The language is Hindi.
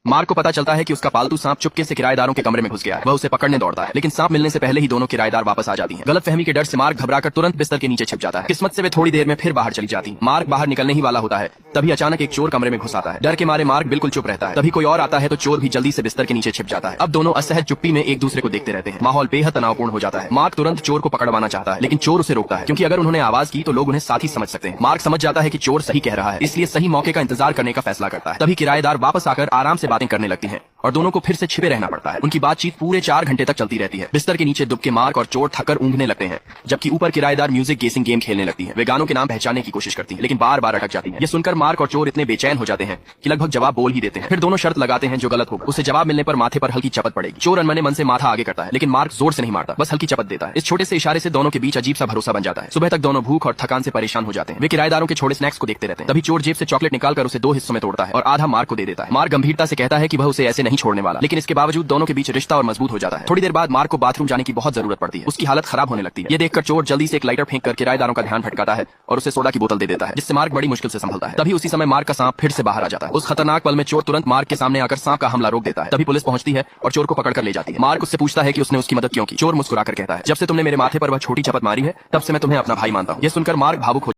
मार्क को पता चलता है कि उसका पालतू सांप चुपके से किराएदारों के कमरे में घुस गया है। वह उसे पकड़ने दौड़ता है, लेकिन सांप मिलने से पहले ही दोनों किराएदार वापस आ जाती हैं। गलतफहमी के डर से मार्क घबराकर तुरंत बिस्तर के नीचे छिप जाता है। किस्मत से वे थोड़ी देर में फिर बाहर चली जाती। मार्क बाहर निकलने ही वाला होता है, तभी अचानक एक चोर कमरे में घुस आता है। डर के मारे मार्क बिल्कुल चुप रहता है। तभी कोई और आता है तो चोर भी जल्दी से बिस्तर के नीचे छिप जाता है। अब दोनों असहज चुप्पी में एक दूसरे को देखते रहते हैं। माहौल बेहद तनावपूर्ण हो जाता है। मार्क तुरंत चोर को पकड़वाना चाहता है, लेकिन चोर उसे रोकता है, क्योंकि अगर उन्होंने आवाज की तो लोग उन्हें साथी समझ सकते हैं। मार्क समझ जाता है कि चोर सही कह रहा है, इसलिए सही मौके का इंतजार करने का फैसला करता है। तभी किराएदार वापस आकर आराम से बातें करने लगती हैं और दोनों को फिर से छिपे रहना पड़ता है। उनकी बातचीत पूरे 4 घंटे तक चलती रहती है। बिस्तर के नीचे दुबके मार्क और चोर थककर ऊँघने लगते हैं, जबकि ऊपर किराएदार म्यूजिक गेसिंग गेम खेलने लगती है। वे गानों के नाम पहचानने की कोशिश करती है, लेकिन बार बार अटक जाती है। ये सुनकर मार्क और चोर इतने बेचैन हो जाते हैं कि लगभग जवाब बोल ही देते हैं। फिर दोनों शर्त लगाते हैं जो गलत होगा उसे जवाब मिलने पर माथे पर हल्की चपत पड़ेगी। चोर अनमने मन से माथा आगे करता है, लेकिन मार्क जोर से नहीं मारता, बस हल्की चपत देता है। इस छोटे से इशारे से दोनों के बीच अजीब सा भरोसा बन जाता है। सुबह तक दोनों भूख और थकान से परेशान हो जाते हैं। वे किराएदारों के छोड़े स्नैक्स को देखते रहते हैं। तभी चोर जेब से चॉकलेट निकालकर उसे 2 हिस्सों में तोड़ता है और आधा मार्क को दे देता है। मार्क गंभीरता से कहता है कि वह उसे ऐसे नहीं छोड़ने वाला, लेकिन इसके बावजूद दोनों के बीच रिश्ता और मजबूत हो जाता है। थोड़ी देर बाद मार्क को बाथरूम जाने की बहुत जरूरत पड़ती है। उसकी हालत खराब होने लगती है। ये देखकर चोर जल्दी से एक लाइटर फेंक कर किराएदारों का ध्यान भटकाता है और उसे सोडा की बोतल दे देता है, जिससे मार्क बड़ी मुश्किल से संभलता है। तभी उसी समय मार्क का सांप फिर से बाहर आ जाता है। उस खतरनाक पल में चोर तुरंत मार्क के सामने आकर सांप का हमला रोक देता है। तभी पुलिस पहुंचती है और चोर को पकड़कर ले जाती है। मार्क उससे पूछता है कि उसने उसकी मदद क्यों की। चोर मुस्कुराकर कहता है, जब से तुमने मेरे माथे पर वह छोटी चपत मारी है, तब से मैं तुम्हें अपना भाई मानता हूँ। ये सुनकर मार्क भावुक हो